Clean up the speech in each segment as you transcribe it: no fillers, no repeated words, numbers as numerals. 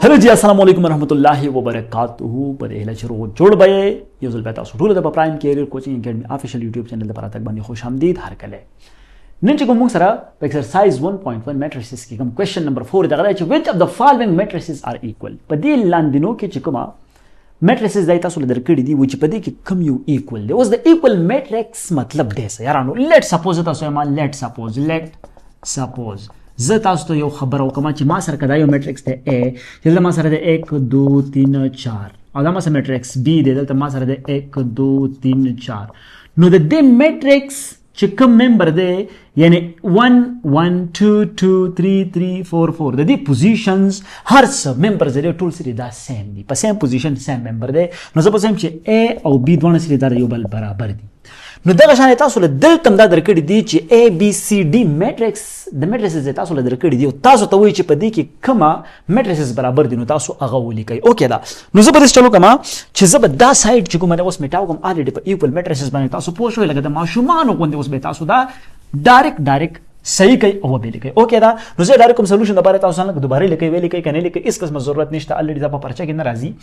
हेलो जी अस्सलाम वालेकुम रहमतुल्लाहि व बरकातुहू बदे लचरो जोड़ बये युजुल बेता सुठूल द prime career coaching academy official YouTube channel द परातक बनी खुशामदीद हर कले निंचे को मुंग सरा एक्सरसाइज 1.1 मैट्रिसेस की कम क्वेश्चन नंबर 4 दगरा च which of the following matrices are equal पदी लांदिनो के चिकमा मैट्रिसेस दाइता सुल दर कड़ी दी व्हिच पदी की कम यू इक्वल दे वाज द इक्वल मैट्रिक्स मतलब देस यारानो लेट सपोज ता सो लेट सपोज ज़ता तो यो खबर हो कमा ची मा सर कदा यो मैट्रिक्स थे ए जल्द मा सर दे 1 2 3 4 और मा सर मैट्रिक्स बी दे जल्द मा सर दे 1 2 3 4 नो दे मैट्रिक्स चिकम मेंबर दे यानी 1 1 2 2 3 3 4 4 दी पोजीशंस हर सब मेंबर दे टूल से दा सेम दी पर same position same member they know suppose हम ची ए और बी दोनों से दा यो बल बराबर दी नो दगा शाने तासो दिल कम दा दरकड़ी दी ची A B C D matrix द मैट्रिसेस दे तासो दरकड़ी दी तासो तवई ची पदी की कमा मैट्रिसेस बराबर दी नो तासो अगवली कई ओके दा नो जबरदस्त चलो कमा छि जबरदा साइड ची को मैंने उस मिटाओ कम ऑलरेडी पर इक्वल मैट्रिसेस बने तासो पोषो लगा द माशुमानो कोन दे उस बे तासो दा डायरेक्ट सही कई ओ बे लिखई ओके दा नो जे डायरेक्ट कम सॉल्यूशन द बारे तासो ना दोबारा लिखई वे लिखई कने लिखई इस किस्म जरूरत नहीं ऑलरेडी दा परचा के नाराजी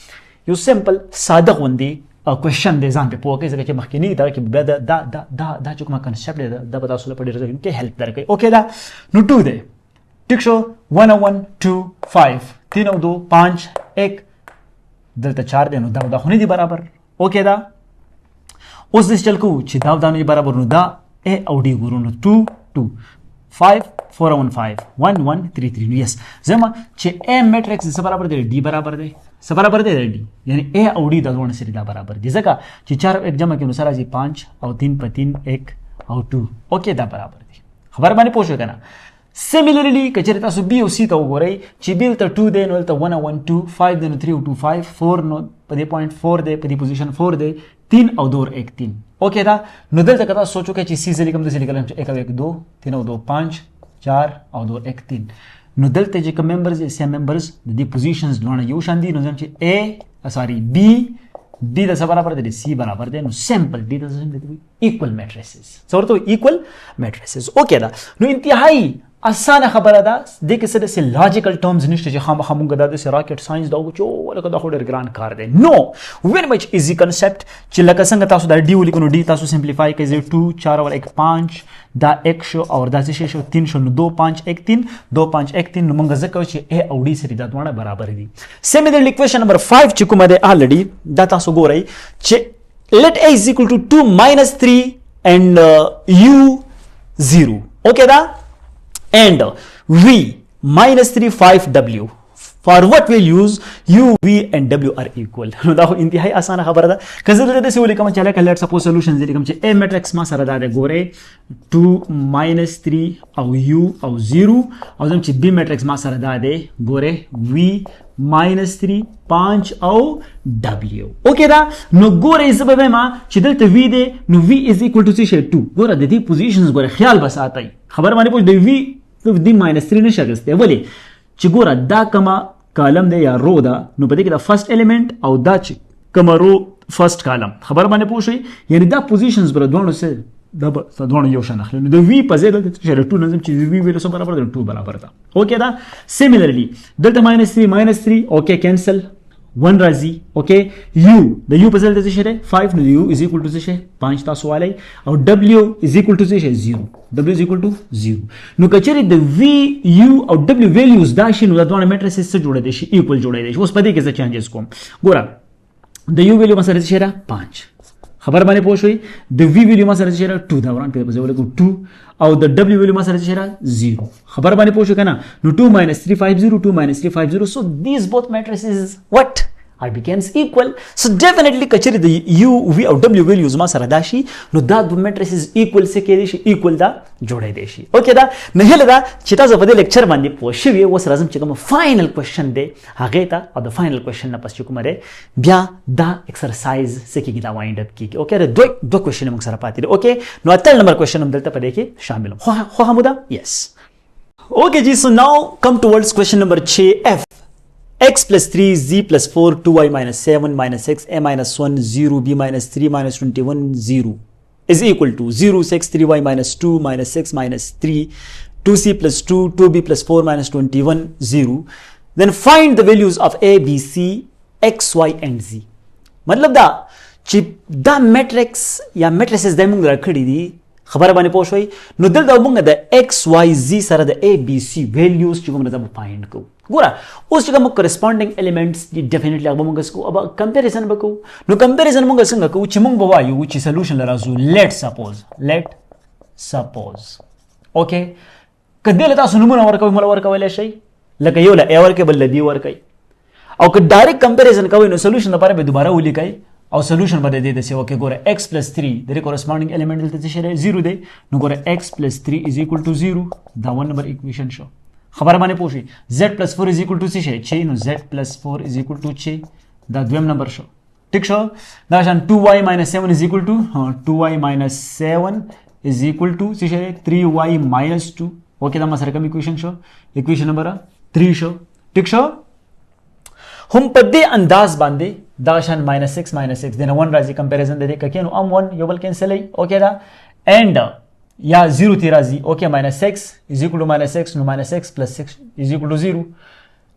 यू सिंपल सादा होंदी क्वेश्चन दे जान पे पोके जगह के मखनी दा कि दा जो कमा कांसेप्ट दे दा बता सुले पड़ी रहे के हेल्प दर के ओके दा नो 2 दे ठीक शो 1 1 2 5 3 2 5 1 दलता 4 दे नो दा होने दी बराबर ओके दा उस दिस चल को छि दा नी बराबर नो दा ए औडी गुरु नो 2 2 5 4 1 5 1 1 3 3 यस जमा छि ए मैट्रिक्स से बराबर दे डी बराबर दे से बराबर दे डी यानी ए औडी दा दोन से दा बराबर दी जका छि 4 एक जमा के अनुसार जी 5 और 3 पर 3 1 और 2 ओके दा बराबर दी खबर माने पोछो कना सिमिलरली कचरिता सु बी ओ सी तो गोरे छि बिल त 2 दे नो त 1 1 2 5 दे नो 3 2 5 4 नो पदे पॉइंट 4 दे पदी पोजीशन 4 दे 3 और 2 1 3 ओके दा नो दल तक सोचो के छि सी से लिखम से लिखल 1 1 2 3 और 2 5 4 और 2 1 3 नो दल ते जे क मेंबर्स सेम मेंबर्स दी पोजीशंस लोना यो शांदी नो जम छि ए सॉरी बी डी द बराबर दे सी बराबर दे नो सिंपल डी द दे इक्वल मैट्रिसेस सो तो इक्वल मैट्रिसेस ओके दा नो इंतहाई आसान खबर दा देख से से लॉजिकल टर्म्स निश्चय जे हम गदा दे से रॉकेट साइंस दा चो लक दा hoarder grand car they know very much easy concept चिल्ला का संग तासु दा डी लिखो नो डी तासु सिंपलीफाई के जे 2 4 और 1 5 दा 1 शो और दा से शो 3 शो 2 5 1 3 2 5 1 3 मंग जक चे ए औडी से दा तोना बराबर दी सिमिलरली इक्वेशन नंबर 5 चिकु मध्ये ऑलरेडी दा तासु गोराई चे late a is equal to 2 minus 3 and u 0 okay da and v minus 3 5 w for what we'll use u v and w are equal दा इंतहाई आसान खबर दा कजल दे से लिखम चला के लेट सपोज सॉल्यूशन लिखम चे a मैट्रिक्स मा सर दा दे गोरे 2 minus 3 और u और 0 और जम चे b मैट्रिक्स मा सर दा दे गोरे v minus 3 5 और w ओके दा नो गोरे इस बबे मा चिदल ते v they know v is equal to 2 गोरा दे दी पोजीशंस गोरे ख्याल बस आता ही खबर माने पूछ दे v तो दी minus 3 ने शगस्ते बोले चिगोरा दा कमा कॉलम दे या रो दा नो पदे के फर्स्ट एलिमेंट और दा कमा रो फर्स्ट कॉलम खबर माने पूछ यानी दा पोजीशंस बर दोनों से दब दोनों योशन अखले द v पजे द 2 नजम ची v वेलो सब बराबर 2 बराबर था ओके दा सिमिलरली delta -3 ओके कैंसिल 1 राजी ओके u द u पजे द से 5 नो u इज इक्वल टू से 5 ता सवाल है और w इज इक्वल टू से 0 w इज इक्वल टू 0 नो कचरी द v u और w वैल्यूज दाशी नो दोनों मैट्रिसेस से जोड़े देशी इक्वल जोड़े देशी उस पदे के से चेंजेस को गोरा द u वैल्यू मसर से 5 खबर माने पोछ हुई द v वैल्यू मसर से 2 दा वरन पे बजे बोले 2 और द w वैल्यू मसर से 0 खबर माने पोछ ना नो 2 3 5 0 2 3 5 0 so these both matrices what are becomes equal so definitely kachiri the u v और w values ma saradashi no da matrices equal से के देशी equal दा जोड़े देशी ओके दा नहीं लगा चिता जो पदे लेक्चर मांदी पोशिवे वो सराजम चिकम फाइनल क्वेश्चन दे आगे ता और द फाइनल क्वेश्चन ना पश्चिम मरे ब्या दा एक्सरसाइज से की दा वाइंड अप की ओके रे दो क्वेश्चन हम सरा पाती ओके नो अतल नंबर क्वेश्चन हम दलता पदे के शामिल हो हमुदा यस ओके जी so now come towards question number 6f x plus 3 z plus 4 2y minus 7 minus 6 a minus 1 0 b minus 3 minus 21 0 is equal to 0 6 3y minus 2 minus 6 minus 3 2c plus 2 2b plus 4 minus 21 0 then find the values of a, b, c, x, y and z. मतलब دا چې دا میټرکس یا میټریسز د موږ راکړي دي خبره باندې پوه شوي نو دلته موږ د x y z سره د a b c values چې کوم راځي فایند کوو ګوره اوس چې کوم corresponding elements دي definitely هغه موږ سکو अब comparison وکړو نو comparison موږ څنګه کوو چې موږ وایو چې solution لرازو let suppose okay کله تاسو نمونه ورکوي مل ورکوي شي لکه یو لا a ورکوي بل دی ورکوي او که ډایرکټ کمپیریزن کوي نو سولوشن لپاره به دوباره ولیکای او سولوشن به د دې د سی اوکې ګوره x + 3 د کورسپونډینګ الیمنٹ دلته څه شی 0 دی نو ګوره x + 3 = 0 دا 1 نمبر ایکویشن شو خبر باندې پوښي z + 4 = څه شی 6 نو z + 4 = 6 دا دویم نمبر شو ٹھیک شو دا شان 2y - 7 = 2y - 7 = څه شی 3y - 2 اوکې دا مسره کوم ایکویشن شو ایکویشن نمبر 3 شو ٹھیک شو هم په دې انداز باندې دا شان -6 دنه 1 راځي کمپیریزن د دې ککینو ام 1 یو بل کینسل ای اوکې دا اند یا 0 تی راځي اوکې -6 = -6 نو -6 + 6 = 0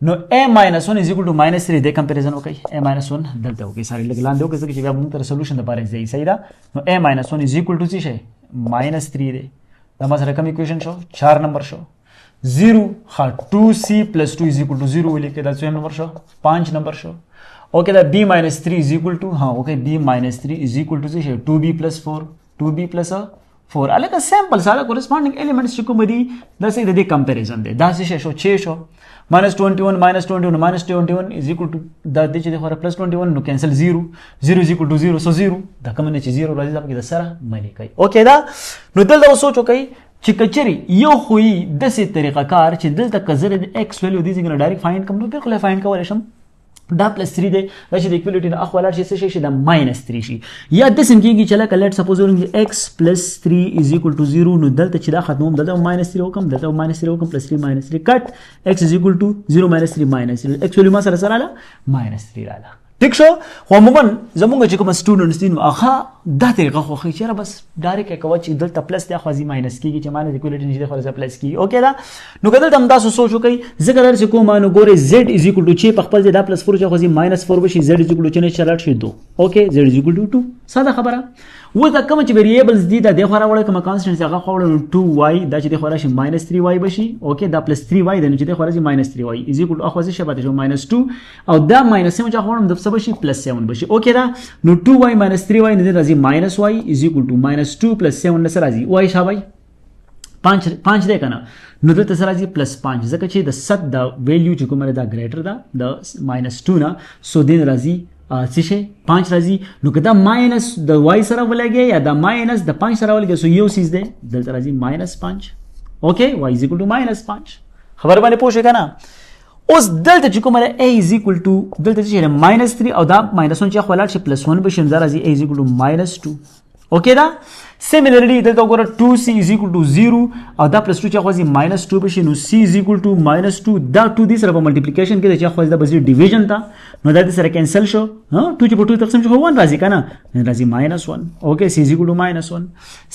نو a - 1 = -3 د کمپیریزن وکي a - 1 دلته وکي ساري لګلاندې وکي چې بیا موږ تر سولوشن لپاره ځي صحیح دا نو a - 1 = څه شي -3 دی دا ما سره کوم ایکویشن شو 4 نمبر شو 0 2c + 2 = 0 ولیکه دا څوم نمبر شو 5 نمبر شو اوکې دا b - 3 = اوکې b - 3 = څه شي 2b + 4 2b + 4 الګا سیمپل سره کورسپونډینګ الیمنټس چې کوم دي دا څه د کمپیریزن دی دا څه شو 6 شو -21 - 21 -21 = دا د چې د خره +21 نو کینسل 0 = 0 so 0 دا کوم نه چې 0 راځي دا کې د سره ملي کوي اوکې دا نو دلته سوچو کوي چې کچري یو خوې د سې طریقه کار چې دلته کزر د x ویلیو دي څنګه ډایرکټ فایند کوم نو بالکل فایند کولای شم دا +3 دی دا چې د ایکوالټی نه اخواله شي چې دا -3 شي یا د سم کېږي چې لکه لیټ سپوز ورنګ x + 3 = 0 نو دلته چې دا ختموم دلته -3 وکم دلته -3 وکم +3 -3 کټ x = 0 -3 -3 x ویلیو ما سره رااله -3 رااله ٹھیک شو خو عموما زمونږ چې کوم سټوډنټس دي نو هغه دا طریقه خو خي چې بس ډایرکټ کوي چې دلته پلس دی خو ځي ماینس کیږي چې معنی د ایکوالټی نشي خو ځي پلس کیږي اوکې دا نو کله تم تاسو سوچ وکړئ ذکر در چې کوم نو ګوره z = 6 په خپل ځای دا +4 چې خو ځي -4 بشي z = 4 چلات شي 2 اوکې z = 2 ساده خبره و دا کوم چې ویریبلز دي دا د خو راوړل کوم کانستنټ هغه خو راوړل 2y دا چې د خو راشي -3y بشي اوکې دا +3y د چې د خو راشي -3y = اخو ځي شبته شو -2 او دا -7 چې خو هم د څه بشي +7 بشي اوکې دا نو 2y - 3y نه راځي -y = -2 + 7 سره راځي y شابای 5 دی کنه نو دلته سره راځي +5 ځکه چې د 7 د ویلیو چې کومه دا ګریټر ده د -2 نه سو دین راځي څه شي 5 راځي نو کدا ماینس د y سره ولګي یا د ماینس د 5 سره ولګي سو یو سیز دی دلته راځي -5 اوکې y = -5 خبر باندې پوښښ کنه اوس دلته چې کومه a = دلته چې -3 او دا -1 چې خو لاړ شي +1 بشي دا راځي a = -2 اوکې دا سیمیلرلی دلته وګوره 2c = 0 او دا +2 چې خو ځي -2 بشي نو c = -2 دا 2 دي سره په ملټیپلیکیشن کې چې خو دا بزی ډیویژن تا نو دا سره کینسل شو ها 2 چې په 2 تقسیم شو 1 راځي کنه راځي -1 اوکې c = -1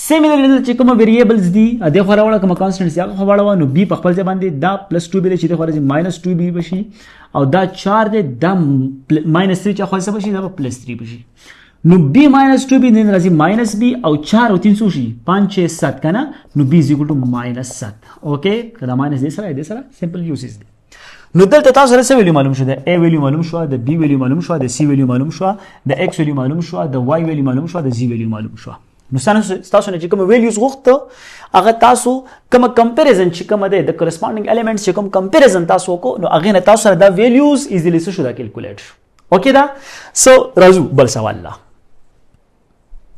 سیمیلرلی چې کوم ویریبلز دي د خو راوړل کوم کانستنټ یا خو راوړل نو b په خپل ځای باندې دا +2 به چې خو راځي -2b بشي او دا 4 دی دا -3 چې خو څه بشي دا +3 بشي نو b - 2b نه راځي -b او 4 او 3 شي 5 6 7 کنه نو b = -7 اوکې کله ماینس دې سره سمپل یوزز دي نو دلته تاسو سره څه ویلیو معلوم شو د a ویلیو معلوم شو د b ویلیو معلوم شو د c ویلیو معلوم شو د x ویلیو معلوم شو د y ویلیو معلوم شو د z ویلیو معلوم شو نو تاسو نه چې کوم ویلیوز غوښته هغه تاسو کوم کمپیریزن چې کوم ده د کورسپونډینګ الیمنټس چې کوم کمپیریزن تاسو کو نو هغه نه تاسو سره دا ویلیوز ایزیلی شو دا کیلکولیټ اوکې دا سو راځو بل سوال لا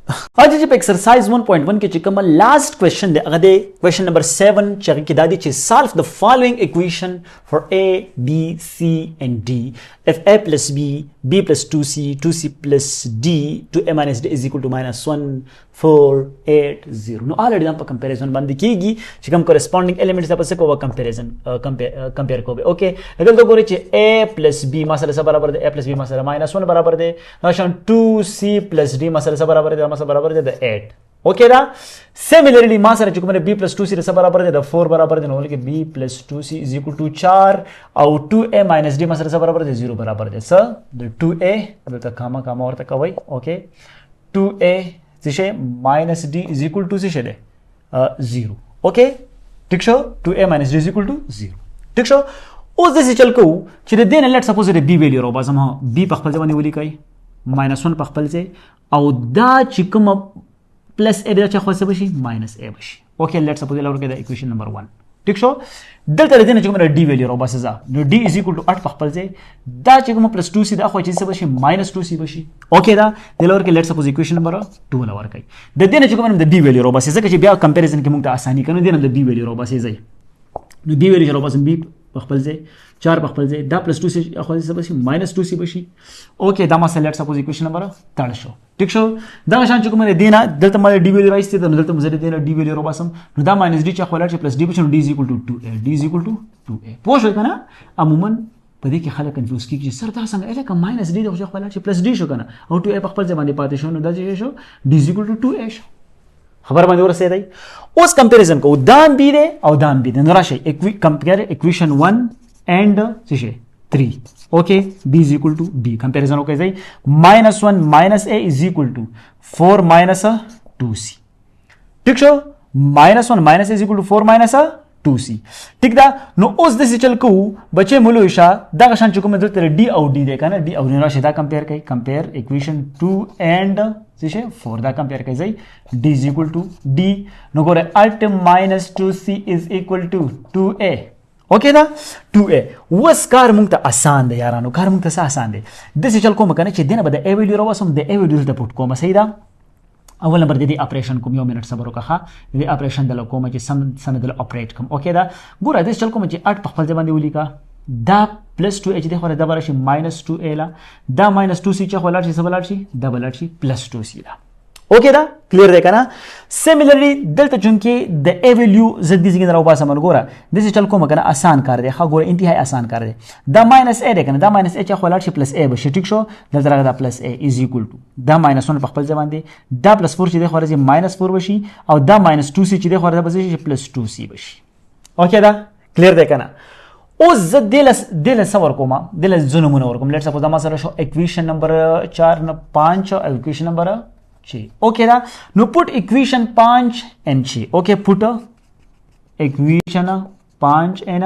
اج چې په ایکسرسایز 1.1 کې چې کوم لاست کوېشن دی هغه دی کوېشن نمبر 7 چې کې دا دی چې solve the following equation for a b c and d if a plus b b plus 2c 2c plus d 2a minus d is equal to -1 4 8 0 نو already دا په کمپیریزن باندې کیږي چې کوم corresponding elements دا په څه کوو کمپیریزن کمپیر کوو اوکې اگر دا ګورئ چې a plus b ما سره برابر دی a plus b ما سره -1 برابر دی نو شان 2c plus d ما سره برابر دی برابر دی د 8 اوکے دا سیملرلی ما سره چې کومه b + 2c سره برابر دی د 4 برابر دی نو ولکه b + 2c = 4 او 2a - d ما سره برابر دی 0 برابر دی س د 2a دلته کاما ورته کوي اوکے 2a څه شي - d = څه شي دی 0 اوکے ٹھیک شو 2a - d = 0 ٹھیک شو اوس د څه چل کو چې د دین لیټ سپوز د b ویلیو رو باسم b په خپل ځای باندې ولیکای -1 په خپل ځای او دا چې کوم پلس a د چا خو څه بشي -a بشي اوکے لیټ سپوز لور کې د اکویشن نمبر 1 ٹھیک شو دلته د دین چې کوم d ویلیو رو باسه ځا نو d = 8 په خپل ځای دا چې کوم +2c دا خو چې څه بشي -2c بشي اوکے دا د لور کې لیټ سپوز اکویشن نمبر 2 لور کوي د دین چې کوم د b ویلیو رو باسه ځکه چې بیا کمپیریزن کې موږ ته اساني کنه دین د b ویلیو رو باسه ځای نو b ویلیو رو باسه b په خپل ځای 4 په خپل ځای دا +2c خو څه بشي -2c بشي اوکے دا ما سلیکټ سپوز اکویشن نمبر 3 شو ٹھیک شو دا شان چې کومه دینه دلته مال دی ویلیو راځي ته دلته مزه دینه دی ویلیو رو باسم نو دا -d چې خو لاړ +d بشي d = 2a d = 2a پوه شو کنه عموما په دې کې خلک کنفیوز کیږي سر دا څنګه الکه -d د خو لاړ +d شو کنه او 2a په خپل ځای باندې پاتې شو نو دا چې شو d = 2a شو خبر باندې ورسې دی اوس کمپیریزن کو دام بی دی او دام بی دی نو راشي کمپیر اکویشن 1 and څه شي 3 اوکے b = b کمپیریزن وکړئ ځای -1 - a = 4 - 2c ٹھیک شو -1 - a = 4 - 2c ٹھیک دا نو اوس د څه چل کو بچي مولو اشا دا شان چې کوم دلته d او d دی کنه d او نه راشي دا کمپیر کوي کمپیر اکویشن 2 and څه شي 4 دا کمپیر کوي ځای d = d نو ګوره alt - 2c = 2a اوکے دا 2a وس کار مونږ ته آسان دی یارانو کار مونږ ته آسان دی د څه چل کوم کنه چې دنه به د a ویلیو راوسم د a ویلیو ته پټ کوم صحیح دا اول نمبر د دې اپریشن کوم یو منټ صبر وکړه د دې اپریشن د کوم چې سم د اپریټ کوم اوکے دا ګوره د څه چل کوم چې 8 په خپل ځای باندې ولیکا دا +2h د خو د بر شي -2a لا دا -2c چې خو لاړ شي سبا لاړ شي دا بل لاړ شي +2c لا اوکے دا کلیئر دی کنه سیملرلی دلته چونکې د a ویلیو زد دي څنګه راو پاسه من ګوره د څه چل کوم کنه آسان کار دی ښه ګوره انتهای آسان کار دی دا -a دی کنه دا -a چې خو لاړ شي +a بشي ټیک شو دلته راغی دا +a = دا -1 په خپل ځای باندې دا +4 چې د خو راځي -4 بشي او دا -2c چې د خو راځي +2c بشي اوکے دا کلیئر دی کنه اوس زه دل سور کوم دل زنمونه ور کوم لیټ سپوز دا ما سره شو اکویشن نمبر 4 نه 5 او اکویشن نمبر 6 اوکے دا نو پٹ اکویشن 5 and 6 اوکے پٹ اکویشن 5 and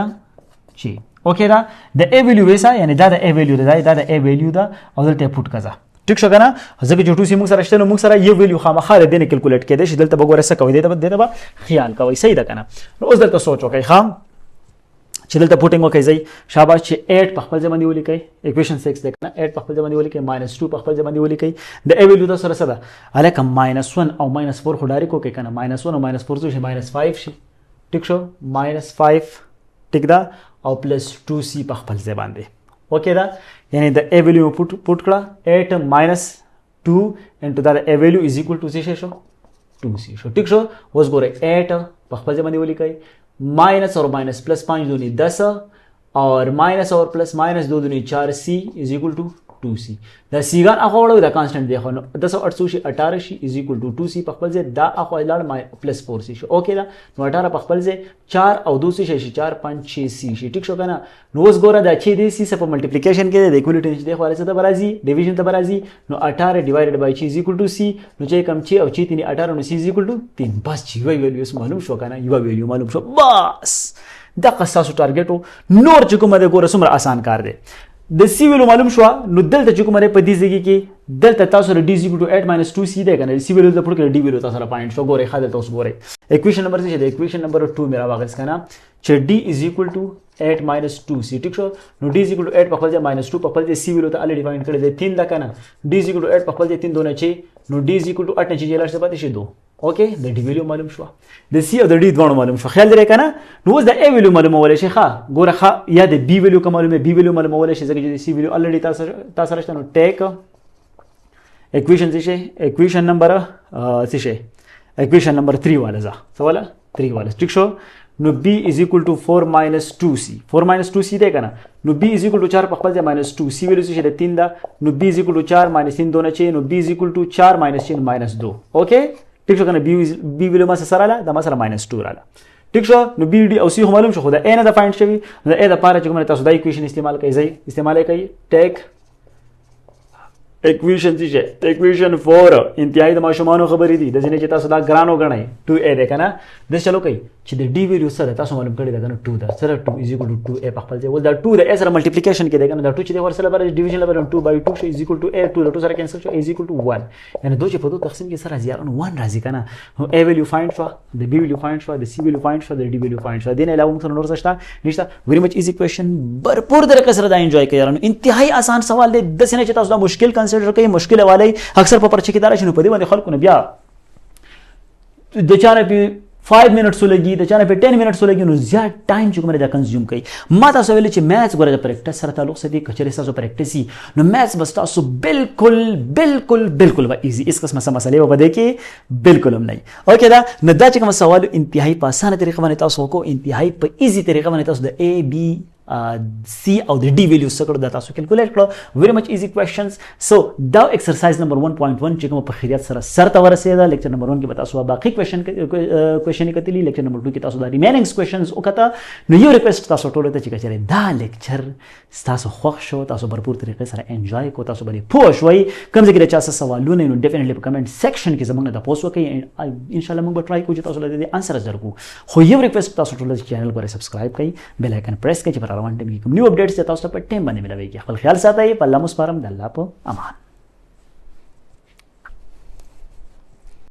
6 اوکے دا د a ویلیو ویسا یعنی دا د a ویلیو دا د a ویلیو دا او دلته پٹ کزا ټیک شو کنه ځکه چې 2c موږ سره شته نو موږ سره یو ویلیو خامخا د دې کیلکولیټ کېده چې دلته وګوره څه کوي دته به خیال کوي صحیح ده کنه نو اوس دلته سوچ وکړئ خام چې دلته پوټینګ وکړئ ځای شاباش چې 8 په خپل ځای باندې ولیکئ اکویشن 6 ده کنه 8 په خپل ځای باندې ولیکئ -2 په خپل ځای باندې ولیکئ د a ویلیو د سره سره الکه -1 او -4 خو ډایرکټ وکړئ کنه -1 او -4 شي -5 شي ټیک شو -5 ټیک دا او +2c په خپل ځای باندې اوکے دا یعنی د a ویلیو پټ کړه 8 - 2 انټو دا a ویلیو = څه شو 2c شو ټیک شو اوس ګوره 8 په خپل ځای باندې ولیکئ माइनस और माइनस +5 दूनी 10 और माइनस और plus minus 2 दूनी 4c = 2c دا سیګان اخوړو دا کانستانت دی خو 10 شي 18 شي = 2c په خپل ځای دا اخو لاړ +4c شو اوکے دا نو 18 په خپل ځای 4 او 2 شي 4 5 6c شي ټیک شو کنه نو اوس ګوره دا چې دی سی په ملټیپلیکیشن کې د ایکوالټی دی خو راځي ته برازي ډیویژن ته برازي نو 18 / 6 = c نو چې کم 6 او 6 3 18 نو c = 3 بس چې وی ویلیو معلوم شو کنه یو ویلیو معلوم شو بس دا قصاصو ټارګټو نور چې کومه د ګوره سمره آسان کار دی د سی ویلو معلوم شو نو دلته چې کومه په دې ځای کې دلته تاسو ر d = 8 - 2c دی کنه سی ویلو د پټ کړه d ویلو تاسو را پوینټ شو ګوره خاله تاسو ګوره اکویشن نمبر څه دی اکویشن نمبر 2 میرا واغس کنه چې d = 8 - 2c ټیک شو نو d = 8 په خپل ځای -2 په خپل ځای سی ویلو ته الریډي پوینټ کړی دی 3 دا کنه d = 8 په خپل ځای 3 دونه چي نو d = 8 نه چې لاړ څه پاتې شي 2 اوکے د ډی ویلیو معلوم شو د سی او د ډی دوه معلوم شو خیال لري کنه نو اوس د ا ویلیو معلومول شي ښه ګوره ښه یا د بی ویلیو کوم معلومه بی ویلیو معلومول شي ځکه چې د سی ویلیو الریډي تاسو راځته نو ټیک اکویشن څه شي اکویشن نمبر څه شي اکویشن نمبر 3 والا ځه سواله 3 والا ټیک شو نو b = 4 - 2c 4 - 2c دی کنه نو b = 4 په خپل ځای -2 c ویلیو څه د 3 دا نو b = 4 - 3 دونه چي نو b = 4 - 3 -2 اوکے ټیک شو کنه بی ویلو ما سره رااله دا ما سره -2 رااله ټیک شو نو بی ډي او سی هم معلوم شو خو دا ا نه د فایند شوی نو ا د پاره چې کومه تاسو دا ایکویشن استعمال کوي ټیک equation چې equation 4 انتهایی د ماشومانو خبرې دي د ځینې چې تاسو دا ګرانو غنئ 2a ده کنه د چلو کوي چې د d ویلیو سره تاسو معلوم کړی دا کنه 2 ده سره 2 = 2a په خپل ځای ول دا 2 د a سره ملټیپلیکیشن کې ده کنه دا 2 چې د ور سره بر ډیویژن لپاره 2/2 شي = a 2 د 2 سره کینسل شو a = 1 یعنی دوی چې په دوه تقسیم کې سره زیاتون 1 راځي کنه نو a ویلیو فایند شو د b ویلیو فایند شو د c ویلیو فایند شو د d ویلیو فایند شو دین علاوه موږ نور څه نشته ویری مچ ایزی کوېشن برپور طریقې سره دا انجوای کوي یارانو انتهایی آسان سوال دی د سینې چې تاسو دا مشکل کنسیډر کوي مشکل والی اکثر په پرچې کې دار شنو په دې باندې خلکو نه بیا د چانه په 5 منټس لګي د چانه په 10 منټس لګي نو زیات ټایم چې کومه دا کنزیوم کوي ما تاسو ویل چې میث غوړه د پریکټس سره تعلق سدي کچري تاسو پریکټسي نو میث بس تاسو بالکل و ایزی اس قسمه مسئله و بده کې بالکل هم نه اوکې دا نه دا چې کوم سوال انتهایی په اسانه طریقه باندې تاسو کو انتهایی په ایزی طریقه باندې تاسو د a b C او د D ویلیو سره د تاسو کیلکولیټ کړو ویری مچ ایزی کوېسچنز سو دا ایکسرسایز نمبر 1.1 چې کوم په خیریت سره سرته ورسېده لیکچر نمبر 1 کې به تاسو باقي کوېسچن کتلی لیکچر نمبر 2 کې تاسو دا ریمیننګ کوېسچنز وکړه نو یو ریکوست تاسو ټول ته چې کچره دا لیکچر تاسو خوښ شو تاسو برپور طریقې سره انجوای کو تاسو باندې پوه شوي کوم ځای کې چا سوالونه نو ډیفینټلی په کمنټ سیکشن کې زموږ د پوسټ وکړئ ان شاء الله موږ به ټرای کوو چې تاسو له انسرز درکو خو یو ریکوست تاسو ټول چینل باندې سبسکرایب کړئ بیل آیکن پریس کړئ چې پر روان ټیم کې کوم نیو اپډیټس تاسو ته په ټیم باندې ملوي خپل خیال ساتئ په الله مسپارم د الله په امان